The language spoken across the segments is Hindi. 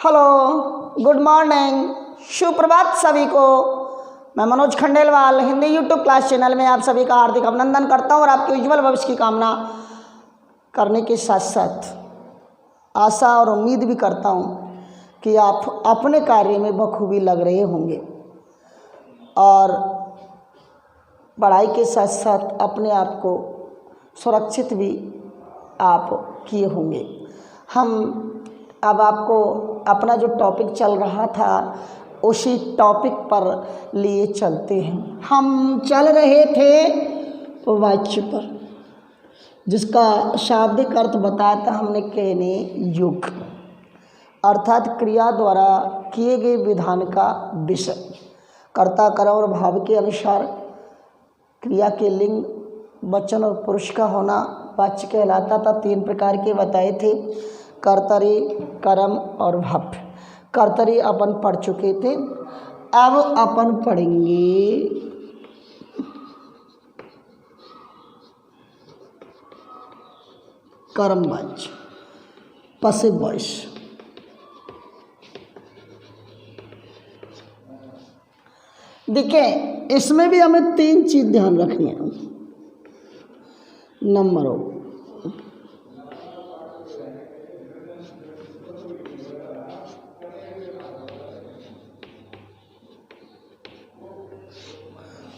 हेलो, गुड मॉर्निंग, सुप्रभात सभी को। मैं Manoj Khandelwal Hindi YouTube class channel में आप सभी का हार्दिक अभिनंदन करता हूं और आपके उज्जवल भविष्य की कामना करने के साथ साथ आशा और उम्मीद भी करता हूं कि आप अपने कार्य में बखूबी लग रहे होंगे और पढ़ाई के साथ साथ अपने आप को सुरक्षित भी आप किए होंगे। हम अब आपको अपना जो टॉपिक चल रहा था उसी टॉपिक पर लिए चलते हैं। हम चल रहे थे वाच्य पर, जिसका शाब्दिक अर्थ बताया था हमने कहने युग, अर्थात क्रिया द्वारा किए गए विधान का विषय। कर्ता कर्म और भाव के अनुसार क्रिया के लिंग, वचन और पुरुष का होना वाच्य कहलाता था। 3 प्रकार के बताए थे, कर्तरी, कर्म और भाव। कर्तरी अपन पढ़ चुके थे, अब अपन पढ़ेंगे कर्मवाच्य, पसिव वॉइस। देखिए, इसमें भी हमें 3 चीज़ ध्यान रखनी है। नंबर 1,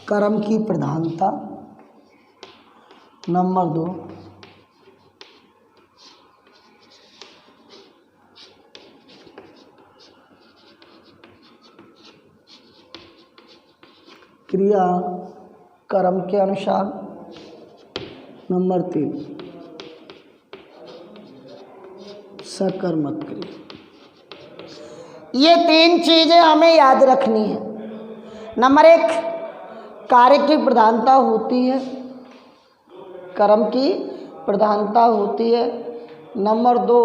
कर्म की प्रधानता। नंबर 2, क्रिया कर्म के अनुसार। नंबर 3, सकर्मक क्रिया। ये 3 चीज़ें हमें याद रखनी है। नंबर 1, कार्य की प्रधानता होती है, कर्म की प्रधानता होती है। नंबर 2,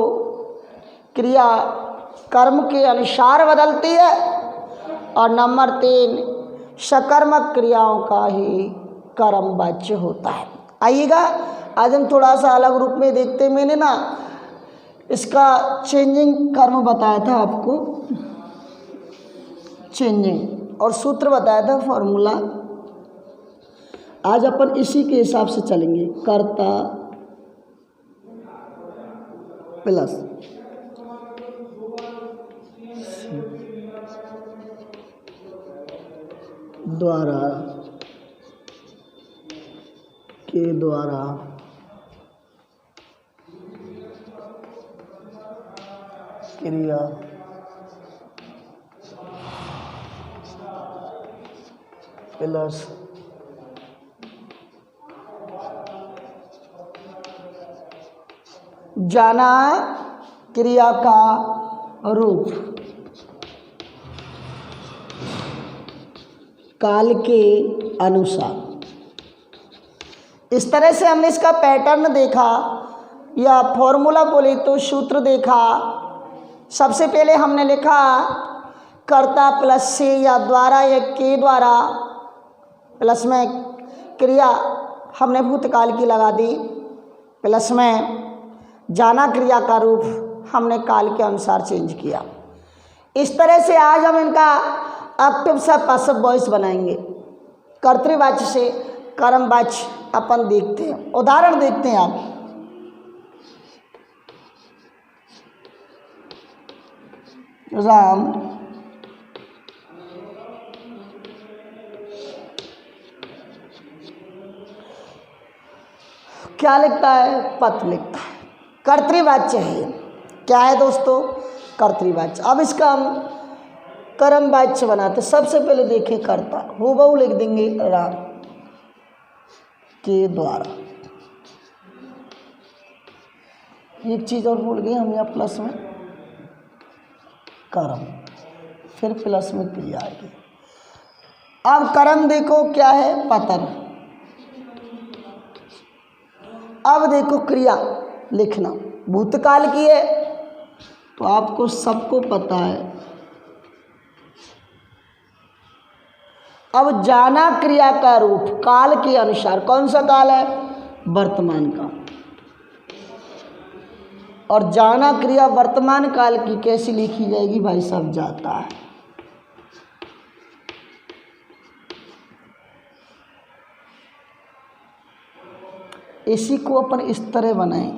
क्रिया कर्म के अनुसार बदलती है। और नंबर 3, सकर्मक क्रियाओं का ही कर्मवाच्य होता है। आइएगा, आज हम थोड़ा सा अलग रूप में देखते हैं। मैंने ना इसका चेंजिंग कर्म बताया था आपको, चेंजिंग, और सूत्र बताया था, फॉर्मूला। आज अपन इसी के हिसाब से चलेंगे। कर्ता प्लस द्वारा के द्वारा क्रिया प्लस जाना क्रिया का रूप काल के अनुसार। इस तरह से हमने इसका पैटर्न देखा, या फॉर्मूला बोले तो सूत्र देखा। सबसे पहले हमने लिखा कर्ता प्लस से या द्वारा या के द्वारा, प्लस में क्रिया हमने भूतकाल की लगा दी, प्लस में जाना क्रिया का रूप हमने काल के अनुसार चेंज किया। इस तरह से आज हम इनका एक्टिव सा पैसिव वॉइस बनाएंगे। कर्तृवाच्य से कर्मवाच्य अपन देखते हैं, उदाहरण देखते हैं। आप राम क्या लिखता है? पथ लिखता है। कर्तृवाच्य है। क्या है दोस्तों? कर्तृवाच्य। अब इसका हम कर्मवाच्य बनाते। सबसे पहले देखें कर्ता, हूबहू लिख देंगे राम के द्वारा। एक चीज़ और भूल गए हम यहाँ, प्लस में कर्म, फिर प्लस में क्रिया आएगी। अब कर्म देखो क्या है? पतन। अब देखो क्रिया लिखना, भूतकाल की है तो आपको सबको पता है। अब जाना क्रिया का रूप काल के अनुसार। कौन सा काल है? वर्तमान का। और जाना क्रिया वर्तमान काल की कैसी लिखी जाएगी भाई साहब, जाता है। इसी को अपन इस तरह बनाएं,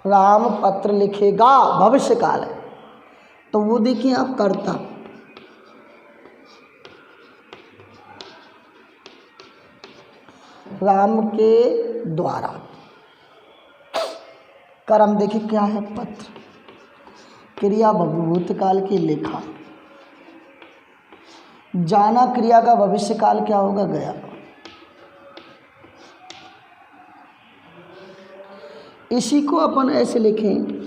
राम पत्र लिखेगा, भविष्य काल है तो वो देखिए आप कर्ता, राम के द्वारा, कर्म देखिए क्या है, पत्र, क्रिया भूतकाल की लिखा, जाना क्रिया का भविष्य काल क्या होगा, गया। इसी को अपन ऐसे लिखें,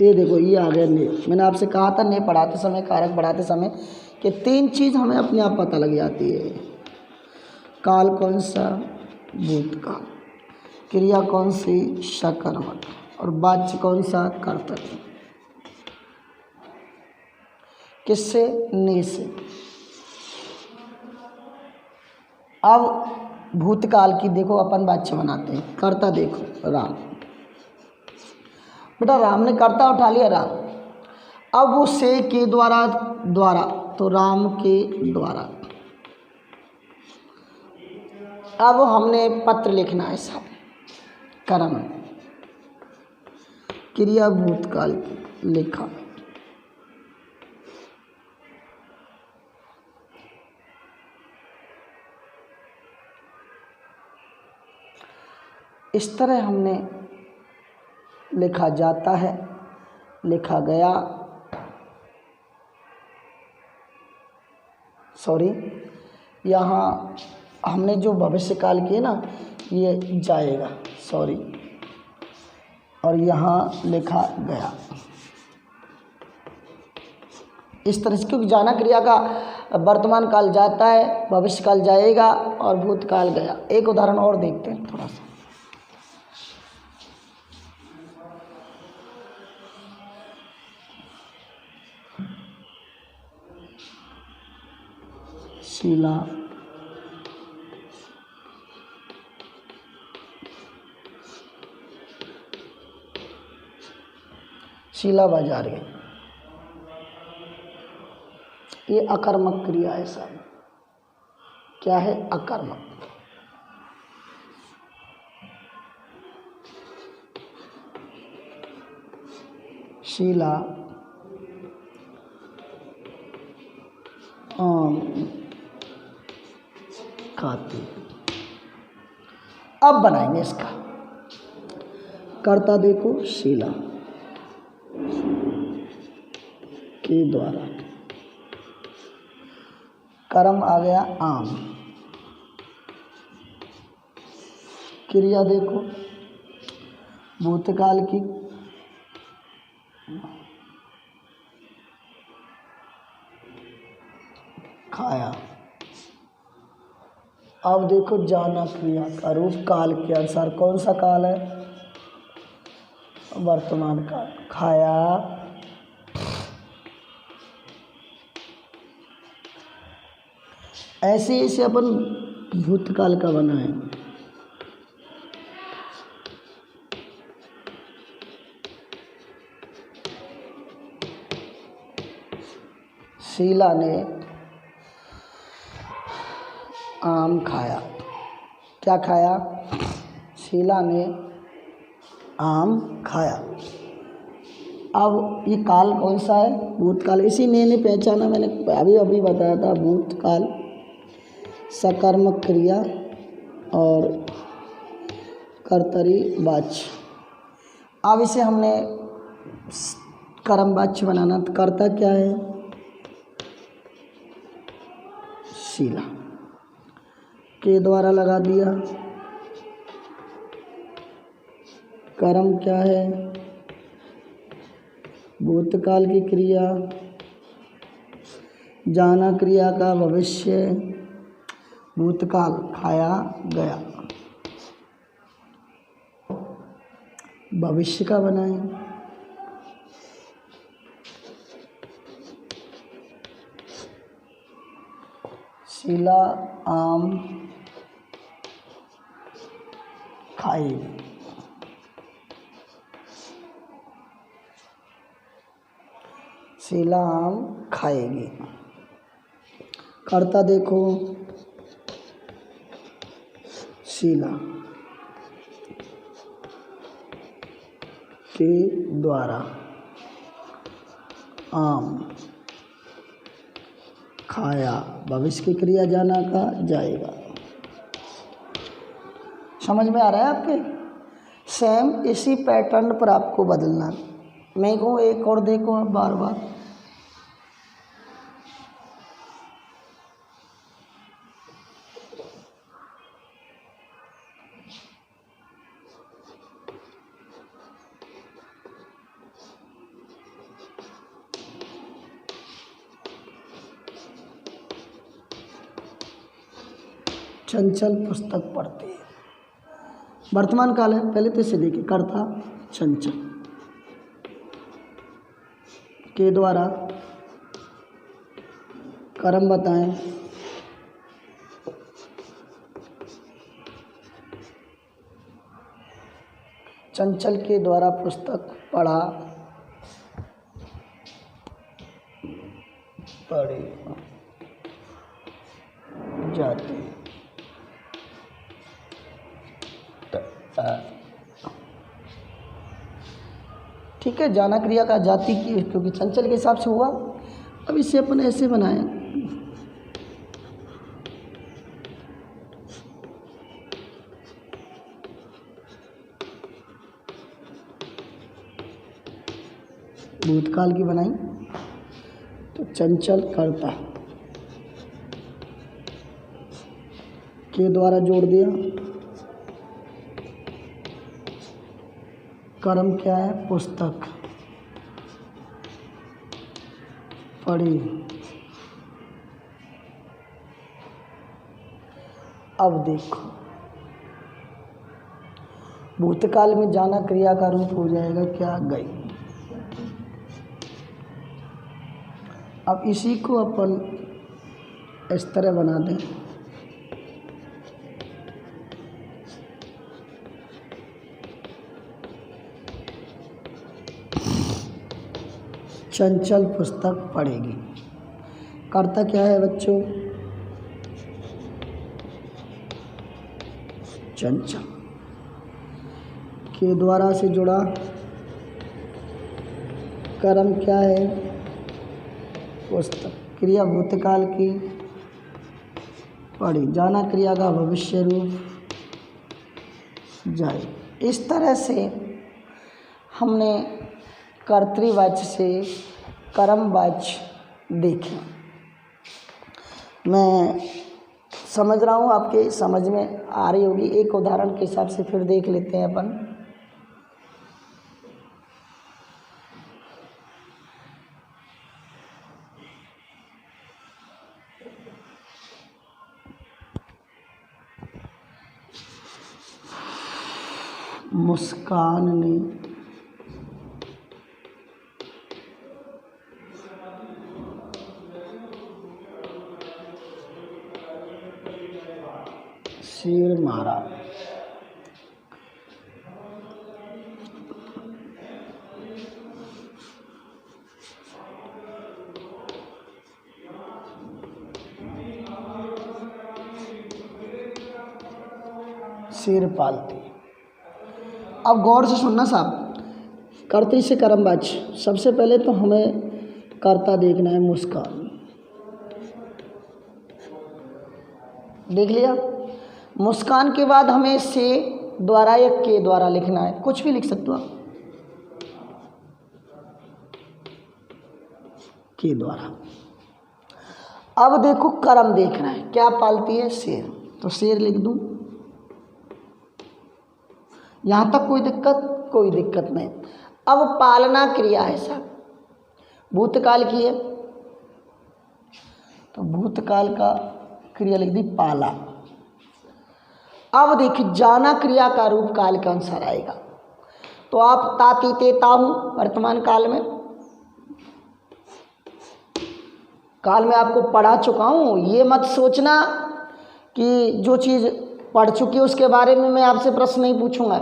ये देखो ये आ गया ने। मैंने आपसे कहा था ने पढ़ाते समय, कारक पढ़ाते समय कि 3 चीज़ हमें अपने आप पता लग जाती है। काल कौन सा, भूतकाल, क्रिया कौन सी, सकर्मक, और वाच्य कौन सा, कर्तव्य। किससे, ने से। अब भूतकाल की देखो अपन वाच्य बनाते हैं, कर्ता देखो राम, बेटा राम ने कर्ता उठा लिया राम, अब वो से के द्वारा, द्वारा तो राम के द्वारा। अब हमने पत्र लिखना है साहब, कर्म, क्रिया भूतकाल की लिखा, इस तरह हमने लिखा जाता है, लिखा गया, सॉरी यहाँ हमने जो भविष्य काल किए ना, ये जाएगा, सॉरी, और यहाँ लिखा गया। इस तरह से, क्योंकि जाना क्रिया का वर्तमान काल जाता है, भविष्य काल जाएगा और भूतकाल गया। एक उदाहरण और देखते हैं थोड़ा सा। शीला शीला बाजार गई, ये अकर्मक क्रिया है साहब। क्या है, अकर्मक। शीला आम खाती। अब बनाएंगे इसका कर्ता देखो, शीला के द्वारा, कर्म आ गया आम, क्रिया देखो भूतकाल की, खाया। अब देखो जाना क्रिया का रूप काल के अनुसार, कौन सा काल है, वर्तमान काल, खाया। ऐसे ऐसे अपन भूतकाल का बनाए। शीला ने आम खाया। क्या खाया, शीला ने आम खाया। अब ये काल कौन सा है, भूतकाल। इसी ने पहचाना, मैंने अभी बताया था, भूतकाल, सकर्मक क्रिया और कर्तरी वाच्य। अब इसे हमने कर्म वाच्य बनाना, तो कर्ता क्या है, शीला के द्वारा लगा दिया। कर्म क्या है, भूतकाल की क्रिया, जाना क्रिया का भविष्य, भूतकाल, खाया गया। भविष्य का बनाएं। शीला आम खाएगी। शीला आम खाएगी। कर्ता देखो, शीला के द्वारा आम खाया, भविष्य की क्रिया जाना का जाएगा। समझ में आ रहा है आपके? सेम इसी पैटर्न पर आपको बदलना। मैं कहूँ एक और देखो आप बार बार। चंचल पुस्तक पढ़ते हैं। वर्तमान काल है, पहले तो इसे देखिए। कर्ता चंचल के द्वारा कर्म बताएं। चंचल के द्वारा पुस्तक पढ़ी जाती। ठीक है, जाना क्रिया का जाति की, क्योंकि चंचल के हिसाब से हुआ। अब इसे अपन ऐसे बनाएं। भूतकाल की बनाई तो चंचल कर्ता के द्वारा जोड़ दिया। कर्म क्या है? पुस्तक पढ़ी। अब देखो, भूतकाल में जाना क्रिया का रूप हो जाएगा क्या? गई। अब इसी को अपन इस तरह बना दें। चंचल पुस्तक पढ़ेगी। कर्ता क्या है बच्चों? चंचल के द्वारा से जुड़ा। कर्म क्या है? पुस्तक। क्रिया भूतकाल की पढ़ी। जाना क्रिया का भविष्य रूप जाए। इस तरह से हमने कर्तृवाच्य से कर्मवाच्य देखे। मैं समझ रहा हूँ आपके समझ में आ रही होगी। एक उदाहरण के हिसाब से फिर देख लेते हैं अपन। मुस्कान ने सिर मारा। सिर पालती। अब गौर से सुनना साहब, कर्तरी से कर्मवाच्य। सबसे पहले तो हमें कर्ता देखना है, मुस्कान। देख लिया। मुस्कान के बाद हमें से द्वारा या के द्वारा लिखना है। कुछ भी लिख सकते हो आप। के द्वारा। अब देखो कर्म देखना है, क्या पालती है? शेर। तो शेर लिख दूं। यहां तक कोई दिक्कत नहीं। अब पालना क्रिया है साहब, भूतकाल की है, तो भूतकाल का क्रिया लिख दी पाला। अब देखिए, जाना क्रिया का रूप काल के अनुसार आएगा। तो आप ताती तेता हूँ वर्तमान काल में आपको पढ़ा चुका हूँ। ये मत सोचना कि जो चीज़ पढ़ चुकी है उसके बारे में मैं आपसे प्रश्न नहीं पूछूंगा।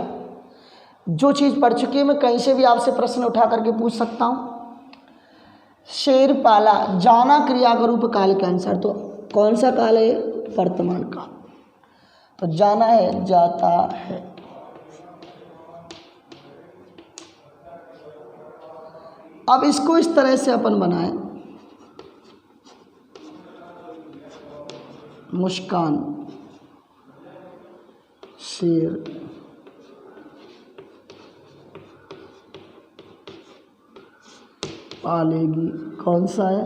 जो चीज़ पढ़ चुकी है मैं कहीं से भी आपसे प्रश्न उठा करके पूछ सकता हूँ। शेर पाला, जाना क्रिया का रूप काल के अनुसार, तो कौन सा काल है? वर्तमान काल। तो जाना है जाता है। अब इसको इस तरह से अपन बनाएं, मुस्कान शेर पालेगी, कौन सा है?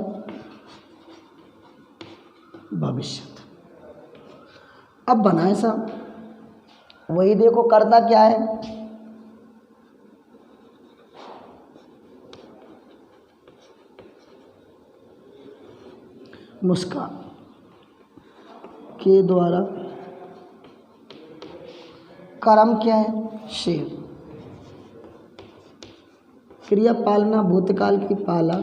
भविष्य। अब बनाए साहब, वही देखो करता क्या है, मुस्कान के द्वारा, कर्म क्या है? शेर। क्रिया पालना, भूतकाल की पाला,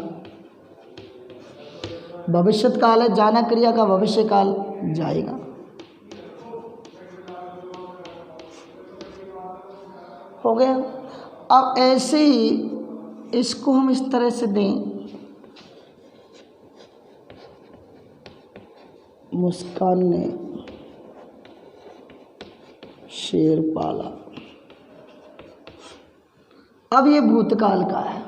भविष्यत काल है, जाना क्रिया का भविष्य काल जाएगा। हो गया। अब ऐसे ही इसको हम इस तरह से दें, मुस्कान ने शेर पाला। अब ये भूतकाल का है।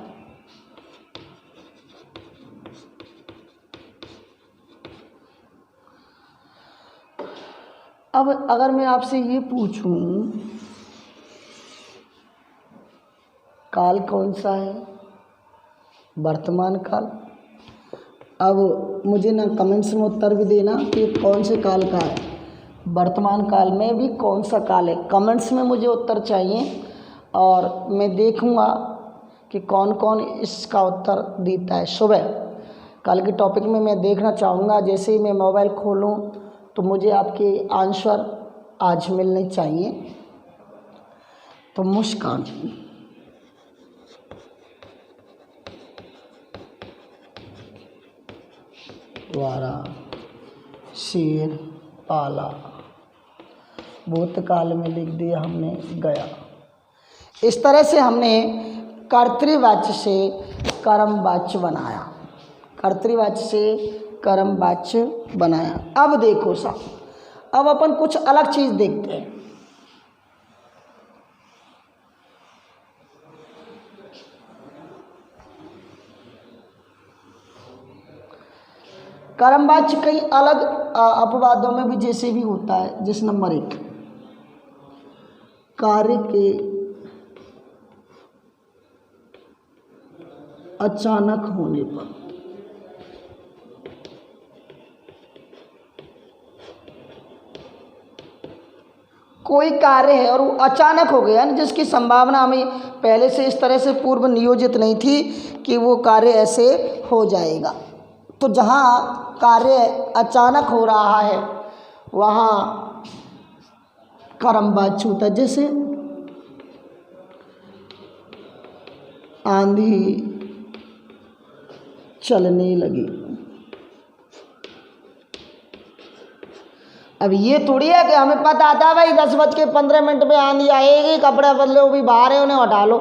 अब अगर मैं आपसे ये पूछूं काल कौन सा है? वर्तमान काल। अब मुझे ना कमेंट्स में उत्तर भी देना कि कौन से काल का है, वर्तमान काल में भी कौन सा काल है। कमेंट्स में मुझे उत्तर चाहिए और मैं देखूंगा कि कौन कौन इसका उत्तर देता है। सुबह कल के टॉपिक में मैं देखना चाहूँगा, जैसे ही मैं मोबाइल खोलूँ तो मुझे आपके आंसर आज मिलने चाहिए। तो मुस्कान द्वारा शेर पाला, भूतकाल में लिख दिया हमने गया। इस तरह से हमने कर्तृवाच्य से कर्मवाच्य बनाया, कर्तृवाच्य से कर्मवाच्य बनाया। अब देखो साहब, अब अपन कुछ अलग चीज़ देखते हैं। कर्मवाच्य कई अलग अपवादों में भी जैसे भी होता है। जिस नंबर 1, कार्य के अचानक होने पर, कोई कार्य है और वो अचानक हो गया, जिसकी संभावना हमें पहले से इस तरह से पूर्व नियोजित नहीं थी कि वो कार्य ऐसे हो जाएगा। तो जहाँ कार्य अचानक हो रहा है वहाँ कर्मवाच्य होता है। जैसे आंधी चलने लगी। अब ये थोड़ी है कि हमें पता था भाई 10:15 में आंधी आएगी, कपड़े बदले वो भी बाहर है उन्हें हटा लो।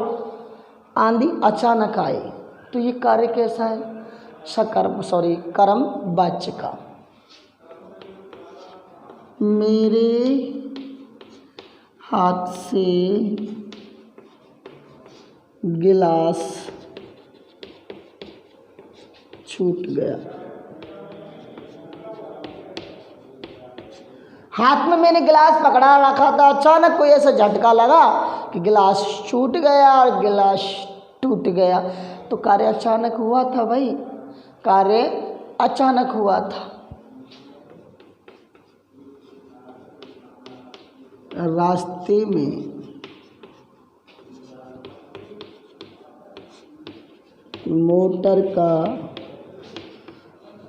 आंधी अचानक आए तो ये कार्य कैसा है? कर्म वाच्य का। मेरे हाथ से गिलास छूट गया। हाथ में मैंने गिलास पकड़ा रखा था, अचानक कोई ऐसा झटका लगा कि गिलास छूट गया और गिलास टूट गया। तो कार्य अचानक हुआ था भाई, कार्य अचानक हुआ था। रास्ते में मोटर का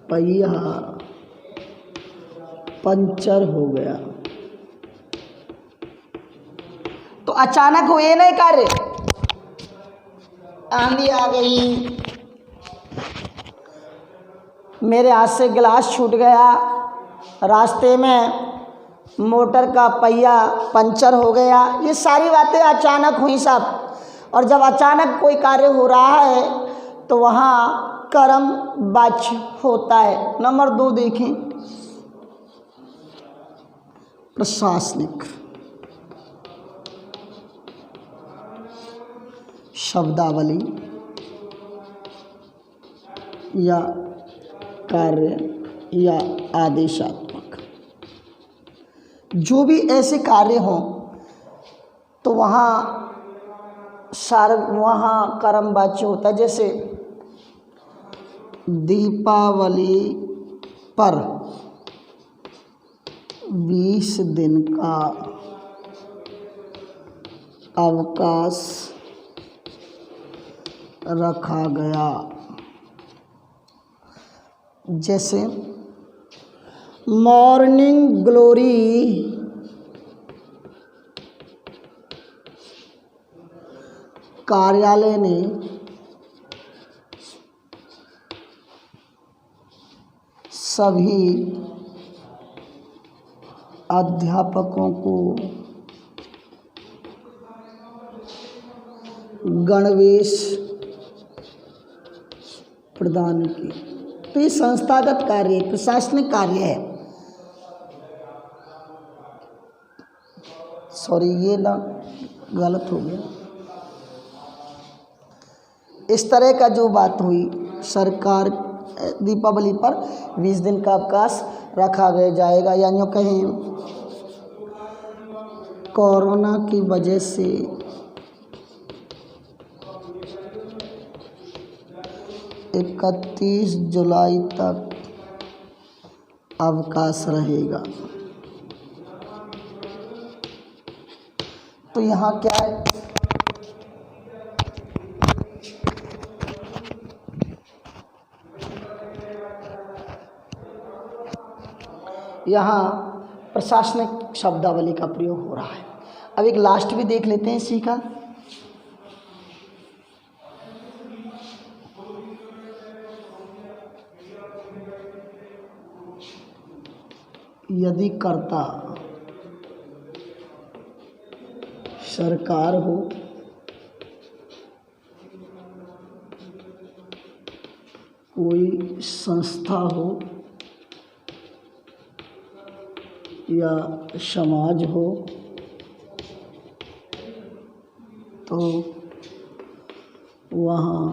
पहिया पंचर हो गया। तो अचानक हुए नहीं कार्य, आंधी आ गई, मेरे हाथ से गिलास छूट गया, रास्ते में मोटर का पहिया पंचर हो गया। ये सारी बातें अचानक हुई सब। और जब अचानक कोई कार्य हो रहा है तो वहाँ कर्म वाच्य होता है। नंबर 2 देखें, प्रशासनिक शब्दावली या कार्य या आदेशात्मक, जो भी ऐसे कार्य हों तो वहाँ कर्म वाच्य होता है। जैसे दीपावली पर 20 दिन का अवकाश रखा गया। जैसे मॉर्निंग ग्लोरी कार्यालय ने सभी अध्यापकों को गणवेश प्रदान की। तो ये संस्थागत कार्य, प्रशासनिक कार्य है। सॉरी, ये ना गलत हो गया। इस तरह का जो बात हुई, सरकार दीपावली पर 20 दिन का अवकाश रखा गया जाएगा, या यूँ कहें कोरोना की वजह से 31 जुलाई तक अवकाश रहेगा। तो यहाँ क्या है, यहाँ प्रशासनिक शब्दावली का प्रयोग हो रहा है। अब एक लास्ट भी देख लेते हैं इसी का। यदि कर्ता सरकार हो, कोई संस्था हो या समाज हो, तो वहाँ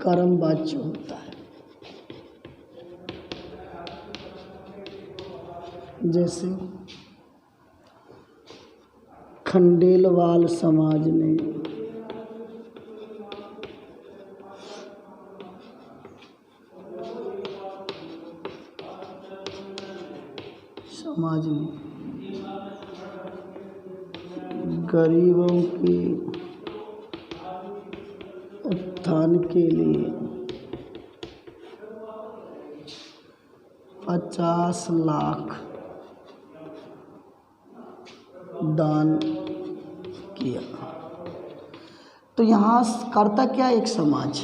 कर्म वाच्य होता है। जैसे खंडेलवाल समाज ने गरीबों के उत्थान के लिए 50 लाख दान किया। तो यहाँ करता क्या, एक समाज।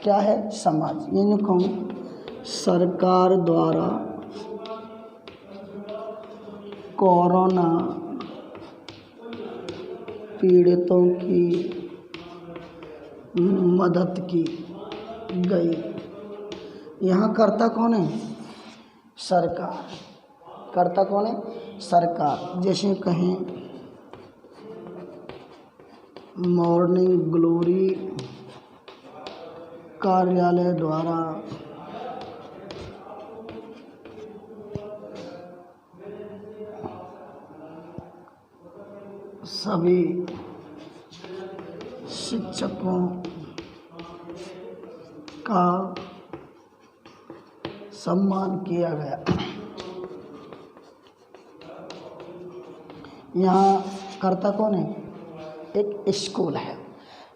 क्या है, समाज। ये जो कहूँ, सरकार द्वारा कोरोना पीड़ितों की मदद की गई। यहाँ करता कौन है, सरकार। करता कौन है, सरकार। जैसे कहें मॉर्निंग ग्लोरी कार्यालय द्वारा सभी शिक्षकों का सम्मान किया गया। यहाँ करता कौन है, एक स्कूल है।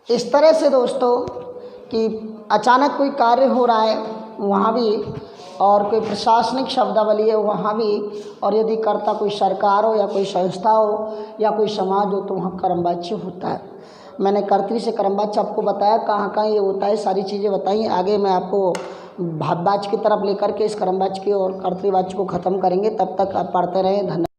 इस तरह से दोस्तों कि अचानक कोई कार्य हो रहा है वहाँ भी, और कोई प्रशासनिक शब्दावली है वहाँ भी, और यदि कर्ता कोई सरकार हो या कोई संस्था हो या कोई समाज हो तो वहाँ कर्मवाच्य होता है। मैंने कर्तरी से कर्मवाच्य आपको बताया कहाँ कहाँ ये होता है, सारी चीज़ें बताई। आगे मैं आपको भाववाच्य की तरफ लेकर के इस कर्मवाच्य की और कर्तृवाच्य को ख़त्म करेंगे। तब तक आप पढ़ते रहें। धन्यवाद।